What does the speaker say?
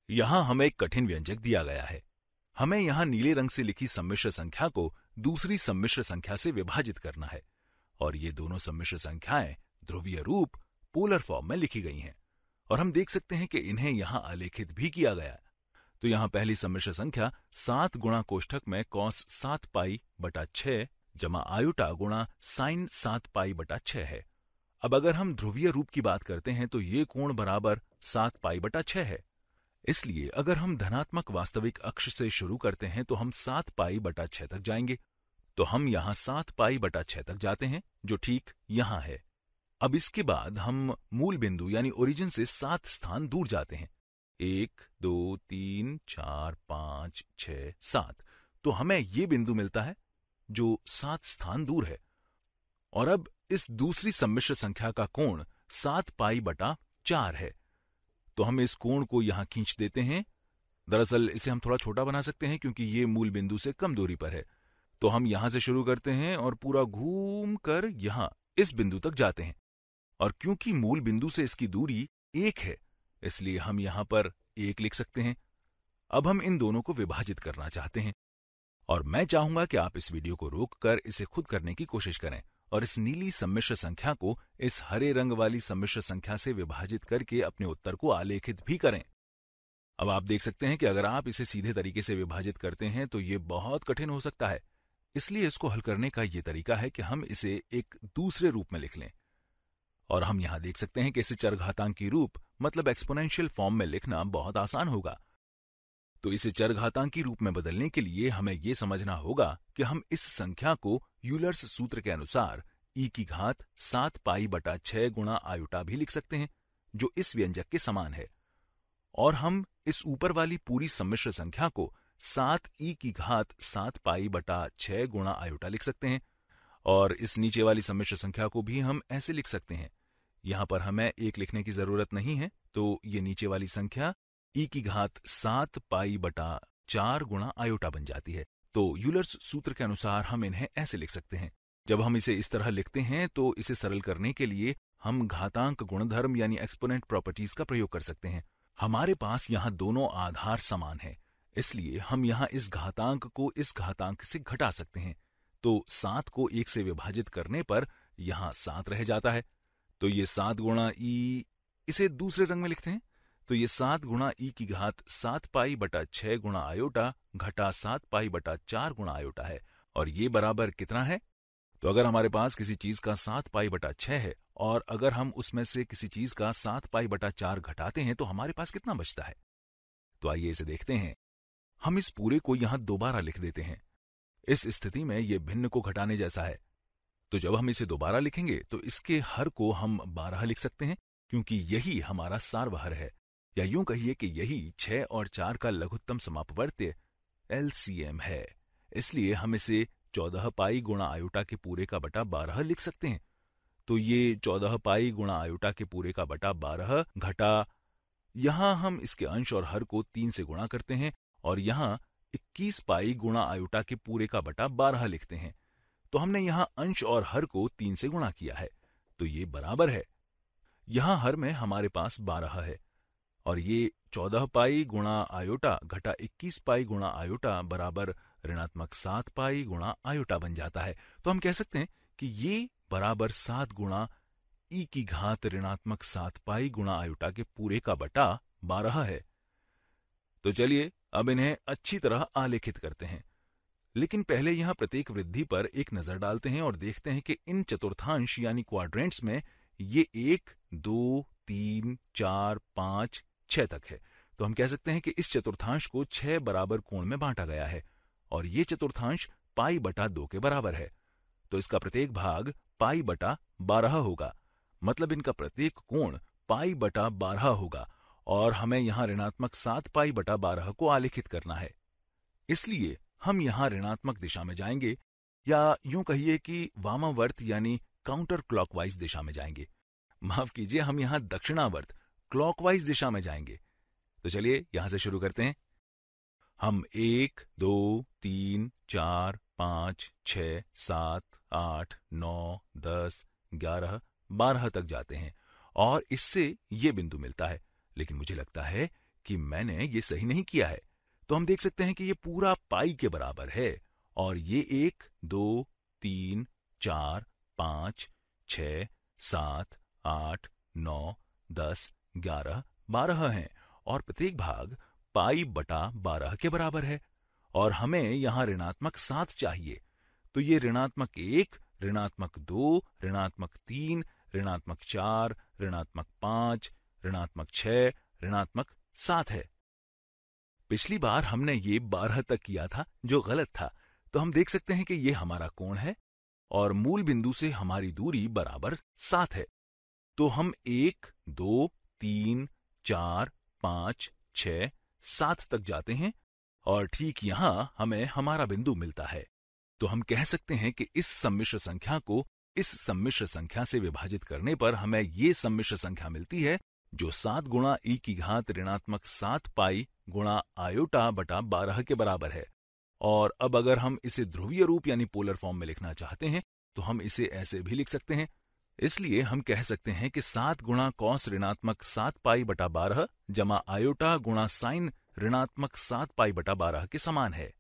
यहां हमें एक कठिन व्यंजक दिया गया है। हमें यहां नीले रंग से लिखी सम्मिश्र संख्या को दूसरी सम्मिश्र संख्या से विभाजित करना है और ये दोनों सम्मिश्र संख्याएं ध्रुवीय रूप पोलर फॉर्म में लिखी गई हैं और हम देख सकते हैं कि इन्हें यहां आलेखित भी किया गया है। तो यहां पहली सम्मिश्र संख्या 7 गुणा कोष्ठक में cos 7 पाई बटा 6 जमा आयोटा गुणा साइन 7 पाई बटा 6 है। अब अगर हम ध्रुवीय रूप की बात करते हैं तो ये कोण बराबर 7 पाई बटा 6 है। इसलिए अगर हम धनात्मक वास्तविक अक्ष से शुरू करते हैं तो हम 7 पाई बटा 6 तक जाएंगे। तो हम यहां 7 पाई बटा 6 तक जाते हैं जो ठीक यहां है। अब इसके बाद हम मूल बिंदु यानी ओरिजिन से 7 स्थान दूर जाते हैं। 1, 2, 3, 4, 5, 6, 7। तो हमें ये बिंदु मिलता है जो 7 स्थान दूर है। और अब इस दूसरी सम्मिश्र संख्या का कोण 7 पाई बटा 4 है। तो हम इस कोण को यहां खींच देते हैं। दरअसल इसे हम थोड़ा छोटा बना सकते हैं क्योंकि ये मूल बिंदु से कम दूरी पर है। तो हम यहां से शुरू करते हैं और पूरा घूम कर यहां इस बिंदु तक जाते हैं और क्योंकि मूल बिंदु से इसकी दूरी 1 है इसलिए हम यहां पर 1 लिख सकते हैं। अब हम इन दोनों को विभाजित करना चाहते हैं और मैं चाहूंगा कि आप इस वीडियो को रोककर इसे खुद करने की कोशिश करें और इस नीली सम्मिश्र संख्या को इस हरे रंग वाली सम्मिश्र संख्या से विभाजित करके अपने उत्तर को आलेखित भी करें। अब आप देख सकते हैं कि अगर आप इसे सीधे तरीके से विभाजित करते हैं तो ये बहुत कठिन हो सकता है। इसलिए इसको हल करने का ये तरीका है कि हम इसे एक दूसरे रूप में लिख लें और हम यहां देख सकते हैं कि इसे चरघातांकी रूप मतलब एक्सपोनेंशियल फॉर्म में लिखना बहुत आसान होगा। तो इसे चरघातांकी रूप में बदलने के लिए हमें यह समझना होगा कि हम इस संख्या को यूलर्स सूत्र के अनुसार e की घात 7 पाई बटा 6 गुणा आयोटा भी लिख सकते हैं जो इस व्यंजक के समान है। और हम इस ऊपर वाली पूरी सम्मिश्र संख्या को 7 e की घात 7 पाई बटा 6 गुणा आयोटा लिख सकते हैं और इस नीचे वाली सम्मिश्र संख्या को भी हम ऐसे लिख सकते हैं। यहां पर हमें 1 लिखने की जरूरत नहीं है तो ये नीचे वाली संख्या e की घात 7 पाई बटा 4 गुणा आयोटा बन जाती है। तो यूलर्स सूत्र के अनुसार हम इन्हें ऐसे लिख सकते हैं। जब हम इसे इस तरह लिखते हैं तो इसे सरल करने के लिए हम घातांक गुणधर्म यानी एक्सपोनेंट प्रॉपर्टीज का प्रयोग कर सकते हैं। हमारे पास यहाँ दोनों आधार समान हैं, इसलिए हम यहाँ इस घातांक को इस घातांक से घटा सकते हैं। तो 7 को 1 से विभाजित करने पर यहाँ 7 रह जाता है। तो ये 7 गुणा ई, इसे दूसरे रंग में लिखते हैं। तो ये 7 गुणा ई की घात 7 पाई बटा 6 गुणा आयोटा घटा 7 पाई बटा 4 गुणा आयोटा है और ये बराबर कितना है? तो अगर हमारे पास किसी चीज का 7 पाई बटा 6 है और अगर हम उसमें से किसी चीज का 7 पाई बटा 4 घटाते हैं तो हमारे पास कितना बचता है? तो आइए इसे देखते हैं। हम इस पूरे को यहां दोबारा लिख देते हैं। इस स्थिति में यह भिन्न को घटाने जैसा है। तो जब हम इसे दोबारा लिखेंगे तो इसके हर को हम 12 लिख सकते हैं क्योंकि यही हमारा सारवहर है, या यूं कहिए कि यही 6 और 4 का लघुत्तम समापवर्त्य LCM है। इसलिए हम इसे 14 पाई गुणा आयोटा के पूरे का बटा 12 लिख सकते हैं। तो ये 14 पाई गुणा आयोटा के पूरे का बटा 12 घटा, यहां हम इसके अंश और हर को 3 से गुणा करते हैं और यहां 21 पाई गुणा आयोटा के पूरे का बटा 12 लिखते हैं। तो हमने यहां अंश और हर को 3 से गुणा किया है तो ये बराबर है। यहां हर में हमारे पास 12 है और ये 14 पाई गुणा आयोटा घटा 21 पाई गुणा आयोटा बराबर ऋणात्मक 7 पाई गुणा आयोटा बन जाता है। तो हम कह सकते हैं कि ये बराबर 7 गुणा ई की घात ऋणात्मक 7 पाई गुणा आयोटा के पूरे का बटा 12 है। तो चलिए अब इन्हें अच्छी तरह आलेखित करते हैं, लेकिन पहले यहां प्रत्येक वृद्धि पर एक नजर डालते हैं और देखते हैं कि इन चतुर्थांश यानी क्वाड्रेंट्स में ये 1, 2, 3, 4, 5, 6 तक है। तो हम कह सकते हैं कि इस चतुर्थांश को 6 बराबर कोण में बांटा गया है और ये चतुर्थांश पाई बटा 2 के बराबर है। तो इसका प्रत्येक भाग पाई बटा 12 होगा, मतलब इनका प्रत्येक कोण पाई बटा 12 होगा और हमें यहां ऋणात्मक 7 पाई बटा 12 को आलेखित करना है। इसलिए हम यहां ऋणात्मक दिशा में जाएंगे, या यूं कहिए कि वामावर्त यानी काउंटर क्लॉकवाइज दिशा में जाएंगे। माफ कीजिए, हम यहां दक्षिणावर्त क्लॉकवाइज दिशा में जाएंगे। तो चलिए यहां से शुरू करते हैं। हम 1, 2, 3, 4, 5, 6, 7, 8, 9, 10, 11, 12 तक जाते हैं और इससे ये बिंदु मिलता है। लेकिन मुझे लगता है कि मैंने ये सही नहीं किया है, तो हम देख सकते हैं कि ये पूरा पाई के बराबर है और ये 1, 2, 3, 4, 5, 6, 7, 8, 9, 10, 11, 12 हैं और प्रत्येक भाग पाई बटा 12 के बराबर है और हमें यहां ऋणात्मक 7 चाहिए। तो ये ऋणात्मक 1, ऋणात्मक 2, ऋणात्मक 3, ऋणात्मक 4, ऋणात्मक 5, ऋणात्मक 6, ऋणात्मक 7 है। पिछली बार हमने ये 12 तक किया था जो गलत था, तो हम देख सकते हैं कि ये हमारा कोण है और मूल बिंदु से हमारी दूरी बराबर 7 है। तो हम 1, 2, 3, 4, 5, 6, 7 तक जाते हैं और ठीक यहां हमें हमारा बिंदु मिलता है। तो हम कह सकते हैं कि इस सम्मिश्र संख्या को इस सम्मिश्र संख्या से विभाजित करने पर हमें ये सम्मिश्र संख्या मिलती है जो 7 गुणा e की घात ऋणात्मक 7 पाई गुणा आयोटा बटा 12 के बराबर है। और अब अगर हम इसे ध्रुवीय रूप यानी पोलर फॉर्म में लिखना चाहते हैं तो हम इसे ऐसे भी लिख सकते हैं। इसलिए हम कह सकते हैं कि 7 गुणा कॉस ऋणात्मक 7 पाई बटा 12 जमा आयोटा गुणा साइन ऋणात्मक 7 पाई बटा 12 के समान है।